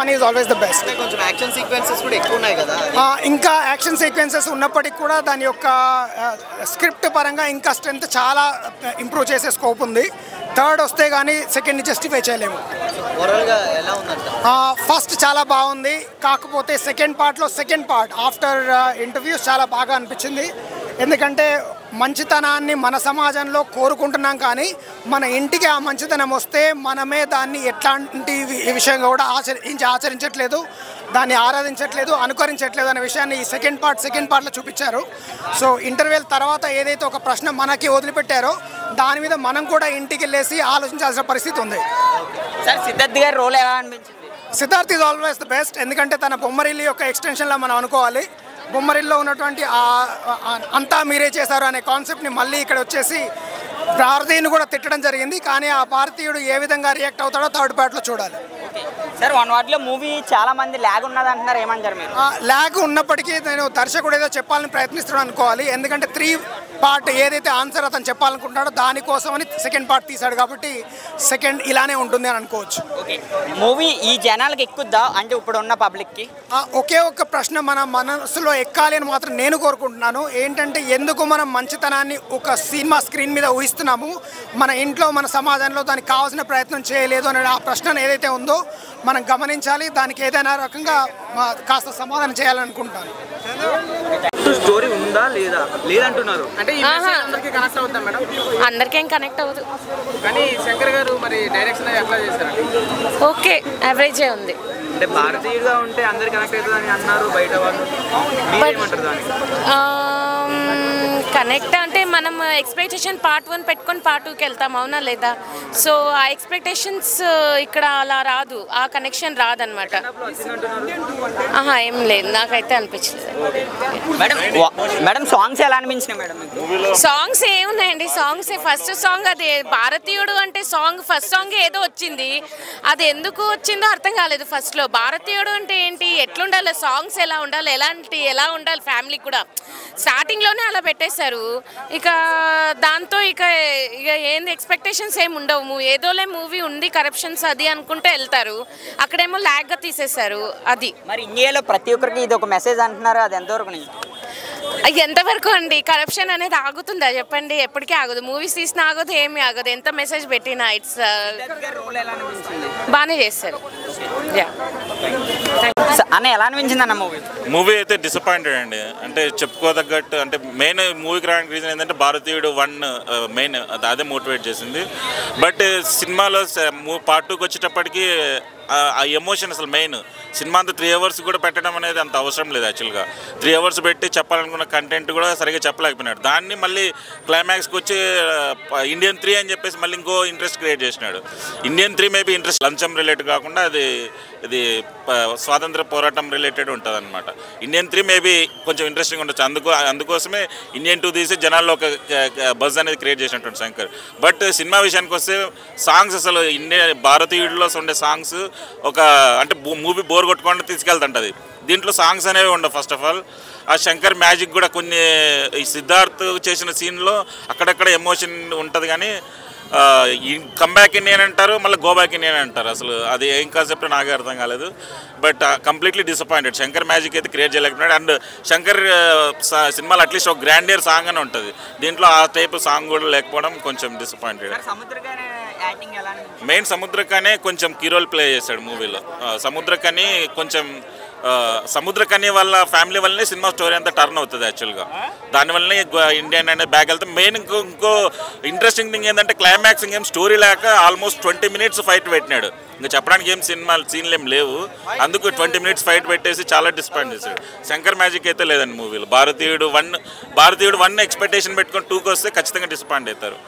Fun is always the best. కొంచెం action sequences కూడా ఎక్కువ ఉన్నాయి కదా, ఇంకా యాక్షన్ సీక్వెన్సెస్ ఉన్నప్పటికీ కూడా దాని యొక్క స్క్రిప్ట్ పరంగా ఇంకా స్ట్రెంత్ చాలా ఇంప్రూవ్ చేసే స్కోప్ ఉంది. థర్డ్ వస్తే కానీ సెకండ్ని జస్టిఫై చేయలేము. ఫస్ట్ చాలా బాగుంది, కాకపోతే సెకండ్ పార్ట్ ఆఫ్టర్ ఇంటర్వ్యూస్ చాలా బాగా అనిపించింది. ఎందుకంటే మంచితనాన్ని మన సమాజంలో కోరుకుంటున్నాం, కానీ మన ఇంటికి ఆ మంచితనం వస్తే మనమే దాన్ని ఎట్లాంటి విషయంగా కూడా ఆచరించట్లేదు, దాన్ని ఆరాధించట్లేదు, అనుకరించట్లేదు అనే విషయాన్ని ఈ సెకండ్ పార్ట్లో చూపించారు. సో ఇంటర్వ్యూల తర్వాత ఏదైతే ఒక ప్రశ్న మనకి వదిలిపెట్టారో దాని మీద మనం కూడా ఇంటికి వెళ్ళేసి ఆలోచించాల్సిన పరిస్థితి ఉంది. సార్ సిద్ధార్థ్ గారి రోల్ ఎలా అనిపించింది? Siddharth is always the best. ఎందుకంటే తన బొమ్మరిల్లు యొక్క ఎక్స్టెన్షన్లో మనం అనుకోవాలి. బొమ్మరిల్లో ఉన్నటువంటి అంతా మీరే చేశారు అనే కాన్సెప్ట్ని మళ్ళీ ఇక్కడ వచ్చేసి భారతీయుని కూడా తిట్టడం జరిగింది. కానీ ఆ భారతీయుడు ఏ విధంగా రియాక్ట్ అవుతాడో థర్డ్ పార్ట్లో చూడాలి. సార్ వన్ వర్డ్లో మూవీ చాలా మంది ల్యాగ్ ఉన్నది అంటున్నారు, ఏమంటారు మీరు? ల్యాగ్ ఉన్నప్పటికీ నేను దర్శకుడు ఏదో చెప్పాలని ప్రయత్నిస్తున్నాడు అనుకోవాలి. ఎందుకంటే 3 పార్ట్ ఏదైతే ఆన్సర్ అతను చెప్పాలనుకుంటున్నాడో దానికోసమని సెకండ్ పార్ట్ తీశాడు, కాబట్టి సెకండ్ ఇలానే ఉంటుంది అని అనుకోవచ్చు. ఓకే, మూవీ ఈ జనాలకు ఎక్కుద్దా అంటే ఇప్పుడు ఉన్న పబ్లిక్కి? ఒకే ఒక్క ప్రశ్న మన మనసులో ఎక్కాలి అని మాత్రం నేను కోరుకుంటున్నాను. ఏంటంటే ఎందుకు మనం మంచితనాన్ని ఒక సినిమా స్క్రీన్ మీద ఊహిస్తున్నాము, మన ఇంట్లో మన సమాజంలో దానికి కావాల్సిన ప్రయత్నం చేయలేదు అనే ఆ ప్రశ్న ఏదైతే ఉందో మనం గమనించాలి. దానికి ఏదైనా రకంగా కాస్త సమాధానం చేయాలనుకుంటాను. స్టోరీ ఉందా లేదా లేదంటున్నారు అంటే అందరికీ కనెక్ట్ అవుతుందా మేడం? అందరికేం కనెక్ట్ అవ్వదు, కానీ శంకర్ గారు మరి డైరెక్షన్ ఎట్లా చేశారు? ఓకే యావరేజే ఉంది. అంటే భారతీయుడుగా ఉంటే అందరు కనెక్ట్ అవుతుందని అన్నారు బయట వాళ్ళు, మీరేమంటారు దానికి? కనెక్ట్ అంటే మనం ఎక్స్పెక్టేషన్ పార్ట్ 1 పెట్టుకొని పార్ట్ 2కి వెళ్తాం, అవునా లేదా? సో ఆ ఎక్స్పెక్టేషన్స్ ఇక్కడ అలా రాదు, ఆ కనెక్షన్ రాదనమాట. ఏం లేదు, నాకైతే అనిపించలేదు. మేడం సాంగ్స్ ఎలా అనిపించినాయి మేడం? సాంగ్స్ ఏమున్నాయండి, సాంగ్స్ ఫస్ట్ సాంగ్ అది భారతీయుడు అంటే సాంగ్ ఫస్ట్ సాంగ్ ఏదో వచ్చింది, అది ఎందుకు వచ్చిందో అర్థం కాలేదు. ఫస్ట్లో భారతీయుడు అంటే ఏంటి, ఎట్లుండాలి, సాంగ్స్ ఎలా ఉండాలి, ఎలా ఉండాలి ఫ్యామిలీ కూడా స్టార్టింగ్లోనే అలా పెట్టేశారు. ఇక దాంతో ఇక ఏంది ఎక్స్పెక్టేషన్స్ ఏమి ఉండవు. ఏదోలే మూవీ ఉంది కరప్షన్స్ అది అనుకుంటే వెళ్తారు, అక్కడేమో ల్యాగ్గా తీసేశారు. అది మరి ఇండియాలో ప్రతి ఒక్కరికి ఇది ఒక మెసేజ్ అంటున్నారు, అది ఎంతవరకు? ఎంతవరకు అండి? కరప్షన్ అనేది ఆగుతుందా చెప్పండి? ఎప్పటికీ ఆగదు. మూవీస్ తీసినా ఆగదు, ఏమీ ఆగదు. ఎంత మెసేజ్ పెట్టినా ఇట్స్ బాగానే చేస్తారు. అన్న ఎలా అనిపించింది అన్న మూవీ? మూవీ అయితే డిసప్పాయింటెడ్ అండి. అంటే చెప్పుకోదగ్గట్టు, అంటే మెయిన్ మూవీకి రావడానికి రీజన్ ఏంటంటే భారతీయుడు 1 మెయిన్ అదే మోటివేట్ చేసింది. బట్ సినిమాలో పార్ట్ 2కి వచ్చేటప్పటికి ఆ ఎమోషన్ అసలు మెయిన్ సినిమా అంతా 3 అవర్స్ కూడా పెట్టడం అనేది అంత అవసరం లేదు. యాక్చువల్గా 3 అవర్స్ పెట్టి చెప్పాలనుకున్న కంటెంట్ కూడా సరిగ్గా చెప్పలేకపోయినాడు. దాన్ని మళ్ళీ క్లైమాక్స్కి వచ్చి ఇండియన్ 3 అని చెప్పేసి మళ్ళీ ఇంకో ఇంట్రెస్ట్ క్రియేట్ చేసినాడు. ఇండియన్ 3 మేబీ ఇంట్రెస్ట్ లంచం రిలేటెడ్ కాకుండా ఇది స్వాతంత్ర పోరాటం రిలేటెడ్ ఉంటుంది అనమాట. ఇండియన్ 3 మేబీ కొంచెం ఇంట్రెస్టింగ్ ఉండొచ్చు. అందుకోసమే ఇండియన్ 2 తీసి జనాల్లో ఒక బజ్ అనేది క్రియేట్ చేసినట్టు శంకర్. బట్ సినిమా విషయానికి వస్తే సాంగ్స్ అసలు భారతీయుడిలో ఉండే సాంగ్స్ ఒక అంటే మూవీ బోర్ కొట్టుకుండా తీసుకెళ్తుంటుంది. దీంట్లో సాంగ్స్ అనేవి ఉండవు. ఫస్ట్ ఆఫ్ ఆల్ ఆ శంకర్ మ్యాజిక్ కూడా కొన్ని ఈ సిద్ధార్థ్ చేసిన సీన్లో అక్కడక్కడ ఎమోషన్ ఉంటుంది, కానీ కమ్బ్యాక్ ఇండియన్ అంటారు, మళ్ళీ గో బ్యాక్ ఇండియన్ అంటారు. అసలు అది ఏం కాన్సెప్ట్ నాకే అర్థం కాలేదు. But completely disappointed. Shankar magic అయితే క్రియేట్ చేయలేకపోయినాడు. అండ్ శంకర్ సినిమాలో అట్లీస్ట్ ఒక గ్రాండియర్ సాంగ్ అని ఉంటుంది, దీంట్లో ఆ టైప్ సాంగ్ కూడా లేకపోవడం కొంచెం డిసప్పాయింటెడ్. మెయిన్ సముద్రకానే కొంచెం కీ రోల్ ప్లే చేశాడు మూవీలో. సముద్రకాని కొంచెం సముద్రకని వాళ్ళ ఫ్యామిలీ వల్లనే సినిమా స్టోరీ అంతా టర్న్ అవుతుంది. యాక్చువల్గా దానివల్లనే ఇండియన్ అనే బ్యాగ్ వెళ్తే మెయిన్ ఇంకో ఇంట్రెస్టింగ్ థింగ్ ఏంటంటే క్లైమాక్స్ ఇంకేం స్టోరీ లేక ఆల్మోస్ట్ 20 minutes ఫైట్ పెట్టినాడు. ఇంకా చెప్పడానికి ఏం సీన్లు ఏం లేవు, అందుకు 20 minutes ఫైట్ పెట్టేసి చాలా డిసప్పాయింట్ చేశాడు. శంకర్ మ్యాజిక్ అయితే లేదండి మూవీలో. భారతీయుడు 1 ఎక్స్పెక్టేషన్ పెట్టుకొని 2కి వస్తే ఖచ్చితంగా డిసప్పాయింట్ అవుతారు.